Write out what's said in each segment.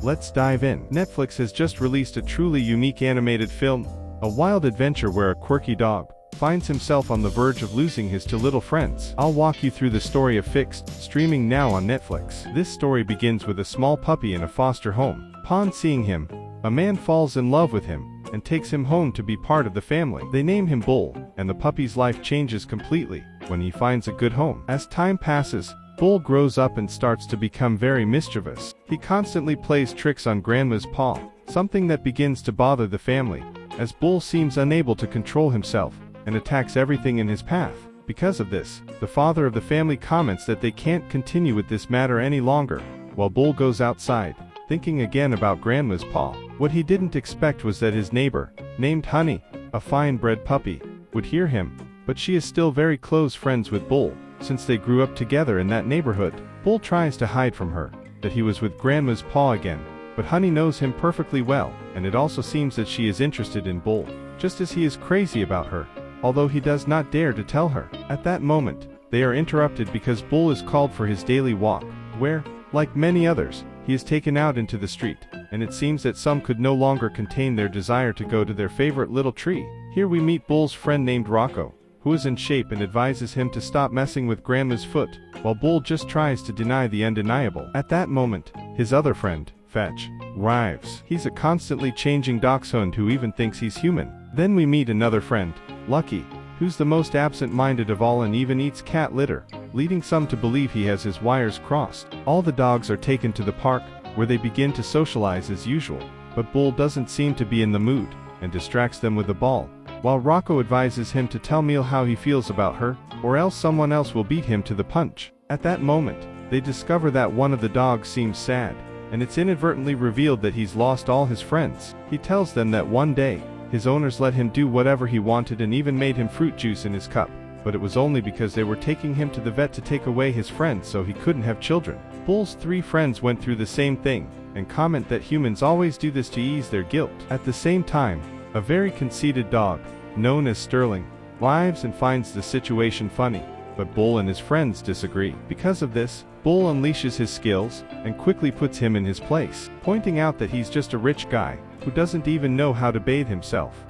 Let's dive in. Netflix has just released a truly unique animated film, a wild adventure where a quirky dog finds himself on the verge of losing his two little friends. I'll walk you through the story of Fixed, streaming now on Netflix. This story begins with a small puppy in a foster home. Upon seeing him, a man falls in love with him and takes him home to be part of the family. They name him Bull, and the puppy's life changes completely when he finds a good home. As time passes, Bull grows up and starts to become very mischievous. He constantly plays tricks on Grandma's paw, something that begins to bother the family, as Bull seems unable to control himself and attacks everything in his path. Because of this, the father of the family comments that they can't continue with this matter any longer, while Bull goes outside, thinking again about Grandma's paw. What he didn't expect was that his neighbor, named Honey, a fine-bred puppy, would hear him, but she is still very close friends with Bull, since they grew up together in that neighborhood. Bull tries to hide from her that he was with Grandma's paw again, but Honey knows him perfectly well, and it also seems that she is interested in Bull, just as he is crazy about her, although he does not dare to tell her. At that moment, they are interrupted because Bull is called for his daily walk, where, like many others, he is taken out into the street, and it seems that some could no longer contain their desire to go to their favorite little tree. Here we meet Bull's friend named Rocco, who is in shape and advises him to stop messing with Grandma's foot, while Bull just tries to deny the undeniable. At that moment, his other friend, Fetch, arrives. He's a constantly changing dachshund who even thinks he's human. Then we meet another friend, Lucky, who's the most absent-minded of all and even eats cat litter, leading some to believe he has his wires crossed. All the dogs are taken to the park, where they begin to socialize as usual, but Bull doesn't seem to be in the mood, and distracts them with a ball, while Rocco advises him to tell Meal how he feels about her, or else someone else will beat him to the punch. At that moment, they discover that one of the dogs seems sad, and it's inadvertently revealed that he's lost all his friends. He tells them that one day, his owners let him do whatever he wanted and even made him fruit juice in his cup, but it was only because they were taking him to the vet to take away his friends so he couldn't have children. Bull's three friends went through the same thing, and comment that humans always do this to ease their guilt. At the same time, a very conceited dog, known as Sterling, arrives and finds the situation funny, but Bull and his friends disagree. Because of this, Bull unleashes his skills, and quickly puts him in his place, pointing out that he's just a rich guy, who doesn't even know how to bathe himself.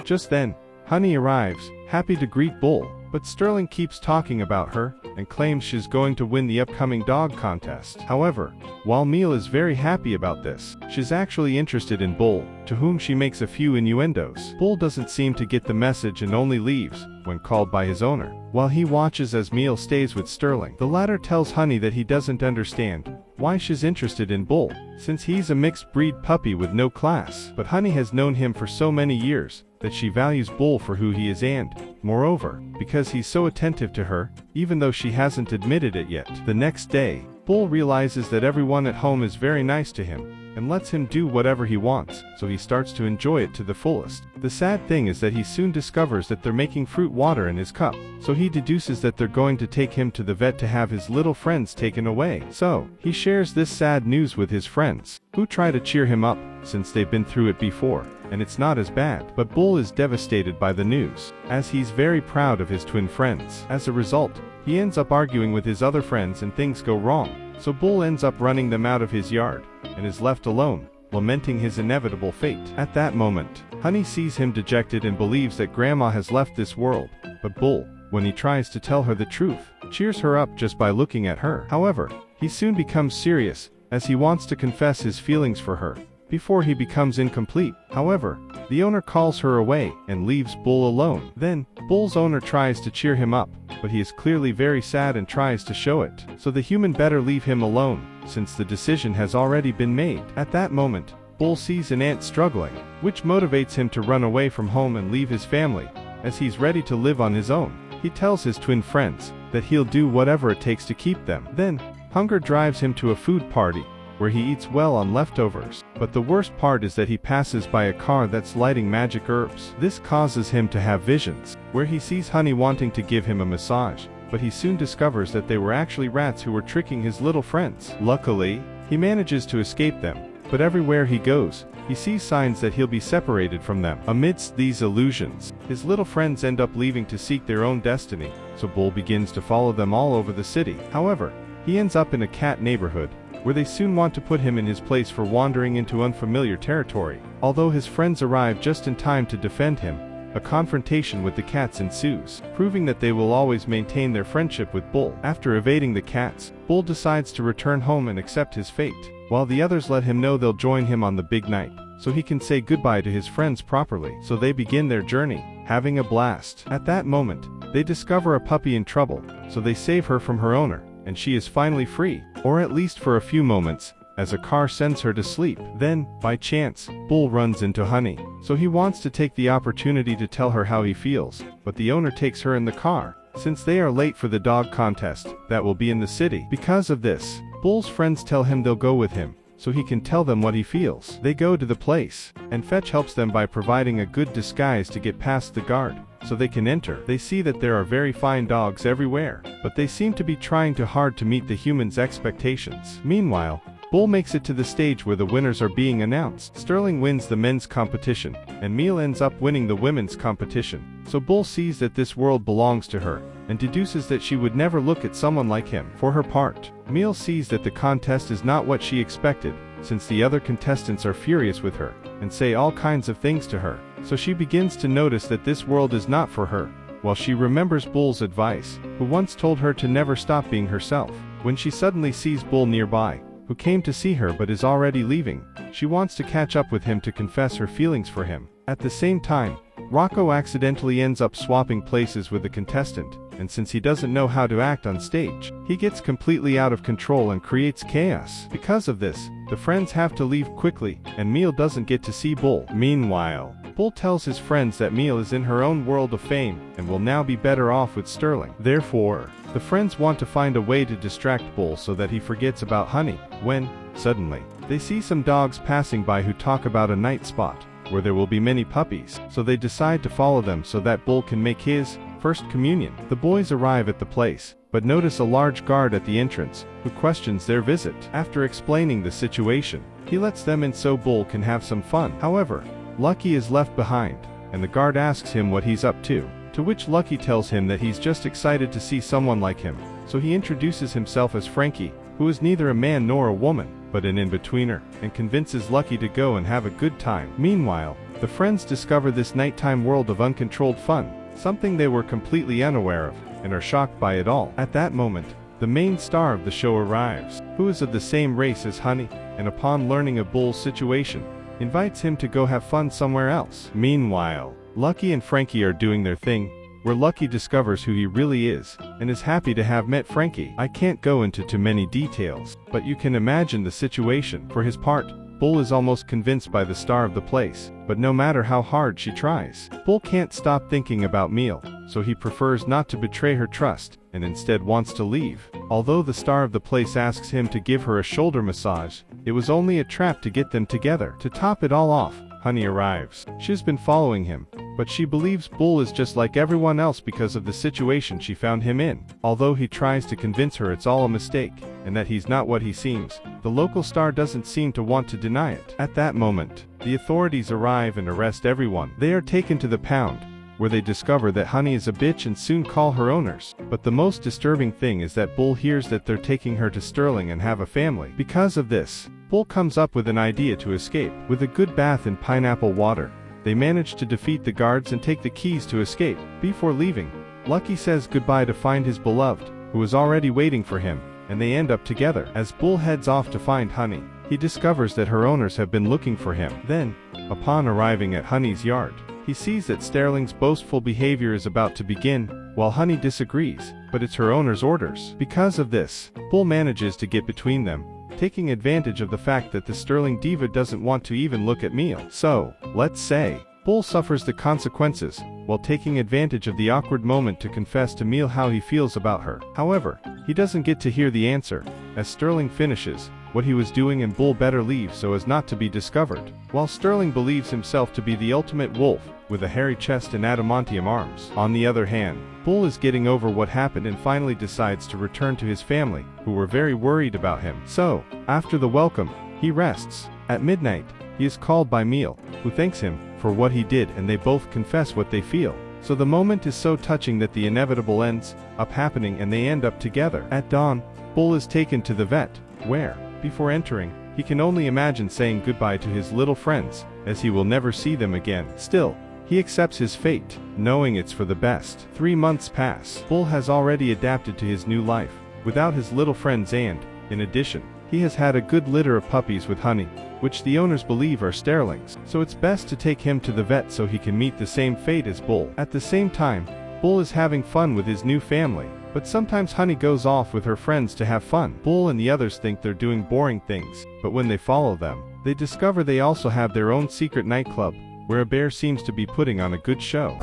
Just then, Honey arrives, happy to greet Bull, but Sterling keeps talking about her, and claims she's going to win the upcoming dog contest. However, while Meal is very happy about this, she's actually interested in Bull, to whom she makes a few innuendos. Bull doesn't seem to get the message and only leaves when called by his owner. While he watches as Meal stays with Sterling, the latter tells Honey that he doesn't understand why she's interested in Bull, since he's a mixed breed puppy with no class. But Honey has known him for so many years that she values Bull for who he is and, moreover, because he's so attentive to her, even though she hasn't admitted it yet. The next day, Bull realizes that everyone at home is very nice to him, and lets him do whatever he wants, so he starts to enjoy it to the fullest. The sad thing is that he soon discovers that they're making fruit water in his cup, so he deduces that they're going to take him to the vet to have his little friends taken away. So, he shares this sad news with his friends, who try to cheer him up, since they've been through it before, and it's not as bad. But Bull is devastated by the news, as he's very proud of his twin friends. As a result, he ends up arguing with his other friends and things go wrong, so Bull ends up running them out of his yard, and is left alone, lamenting his inevitable fate. At that moment, Honey sees him dejected and believes that Grandma has left this world, but Bull, when he tries to tell her the truth, cheers her up just by looking at her. However, he soon becomes serious, as he wants to confess his feelings for her, before he becomes incomplete. However, the owner calls her away and leaves Bull alone. Then, Bull's owner tries to cheer him up, but he is clearly very sad and tries to show it, so the human better leave him alone, since the decision has already been made. At that moment, Bull sees an ant struggling, which motivates him to run away from home and leave his family, as he's ready to live on his own. He tells his twin friends that he'll do whatever it takes to keep them. Then, hunger drives him to a food party, where he eats well on leftovers. But the worst part is that he passes by a car that's lighting magic herbs. This causes him to have visions, where he sees Honey wanting to give him a massage, but he soon discovers that they were actually rats who were tricking his little friends. Luckily, he manages to escape them, but everywhere he goes, he sees signs that he'll be separated from them. Amidst these illusions, his little friends end up leaving to seek their own destiny, so Bull begins to follow them all over the city. However, he ends up in a cat neighborhood, where they soon want to put him in his place for wandering into unfamiliar territory. Although his friends arrive just in time to defend him, a confrontation with the cats ensues, proving that they will always maintain their friendship with Bull. After evading the cats, Bull decides to return home and accept his fate, while the others let him know they'll join him on the big night, so he can say goodbye to his friends properly. So they begin their journey, having a blast. At that moment, they discover a puppy in trouble, so they save her from her owner, and she is finally free, or at least for a few moments, as a car sends her to sleep. Then, by chance, Bull runs into Honey, so he wants to take the opportunity to tell her how he feels, but the owner takes her in the car, since they are late for the dog contest that will be in the city. Because of this, Bull's friends tell him they'll go with him, so he can tell them what he feels. They go to the place, and Fetch helps them by providing a good disguise to get past the guard, so they can enter. They see that there are very fine dogs everywhere, but they seem to be trying too hard to meet the humans' expectations. Meanwhile, Bull makes it to the stage where the winners are being announced. Sterling wins the men's competition, and Meal ends up winning the women's competition. So Bull sees that this world belongs to her, and deduces that she would never look at someone like him. For her part, Meal sees that the contest is not what she expected, since the other contestants are furious with her, and say all kinds of things to her. So she begins to notice that this world is not for her, while she remembers Bull's advice, who once told her to never stop being herself. When she suddenly sees Bull nearby, who came to see her but is already leaving, she wants to catch up with him to confess her feelings for him. At the same time, Rocco accidentally ends up swapping places with the contestant, and since he doesn't know how to act on stage, he gets completely out of control and creates chaos. Because of this, the friends have to leave quickly, and Meal doesn't get to see Bull. Meanwhile, Bull tells his friends that Meal is in her own world of fame, and will now be better off with Sterling. Therefore, the friends want to find a way to distract Bull so that he forgets about Honey, when, suddenly, they see some dogs passing by who talk about a night spot, where there will be many puppies, so they decide to follow them so that Bull can make his first communion. The boys arrive at the place, but notice a large guard at the entrance, who questions their visit. After explaining the situation, he lets them in so Bull can have some fun. However, Lucky is left behind, and the guard asks him what he's up to which Lucky tells him that he's just excited to see someone like him, so he introduces himself as Frankie, who is neither a man nor a woman, but an in-betweener, and convinces Lucky to go and have a good time. Meanwhile, the friends discover this nighttime world of uncontrolled fun, something they were completely unaware of, and are shocked by it all. At that moment, the main star of the show arrives, who is of the same race as Honey, and upon learning of Bull's situation, invites him to go have fun somewhere else. Meanwhile, Lucky and Frankie are doing their thing, where Lucky discovers who he really is, and is happy to have met Frankie. I can't go into too many details, but you can imagine the situation. For his part, Bull is almost convinced by the star of the place, but no matter how hard she tries, Bull can't stop thinking about Meal, so he prefers not to betray her trust, and instead wants to leave. Although the star of the place asks him to give her a shoulder massage, it was only a trap to get them together. To top it all off, Honey arrives. She's been following him, but she believes Bull is just like everyone else because of the situation she found him in. Although he tries to convince her it's all a mistake, and that he's not what he seems, the local star doesn't seem to want to deny it. At that moment, the authorities arrive and arrest everyone. They are taken to the pound, where they discover that Honey is a bitch and soon call her owners. But the most disturbing thing is that Bull hears that they're taking her to Sterling and have a family. Because of this, Bull comes up with an idea to escape. With a good bath in pineapple water, they manage to defeat the guards and take the keys to escape. Before leaving, Lucky says goodbye to find his beloved, who is already waiting for him, and they end up together. As Bull heads off to find Honey, he discovers that her owners have been looking for him. Then, upon arriving at Honey's yard, he sees that Sterling's boastful behavior is about to begin, while Honey disagrees, but it's her owner's orders. Because of this, Bull manages to get between them, taking advantage of the fact that the Sterling diva doesn't want to even look at Meal. So, let's say, Bull suffers the consequences, while taking advantage of the awkward moment to confess to Meal how he feels about her. However, he doesn't get to hear the answer, as Sterling finishes what he was doing and Bull better leave so as not to be discovered. While Sterling believes himself to be the ultimate wolf, with a hairy chest and adamantium arms. On the other hand, Bull is getting over what happened and finally decides to return to his family, who were very worried about him. So, after the welcome, he rests. At midnight, he is called by Meal, who thanks him for what he did, and they both confess what they feel. So the moment is so touching that the inevitable ends up happening and they end up together. At dawn, Bull is taken to the vet, where Before entering, he can only imagine saying goodbye to his little friends, as he will never see them again. Still, he accepts his fate, knowing it's for the best. 3 months pass. Bull has already adapted to his new life, without his little friends and, in addition, he has had a good litter of puppies with Honey, which the owners believe are starlings. So it's best to take him to the vet so he can meet the same fate as Bull. At the same time, Bull is having fun with his new family, but sometimes Honey goes off with her friends to have fun. Bull and the others think they're doing boring things, but when they follow them, they discover they also have their own secret nightclub, where a bear seems to be putting on a good show.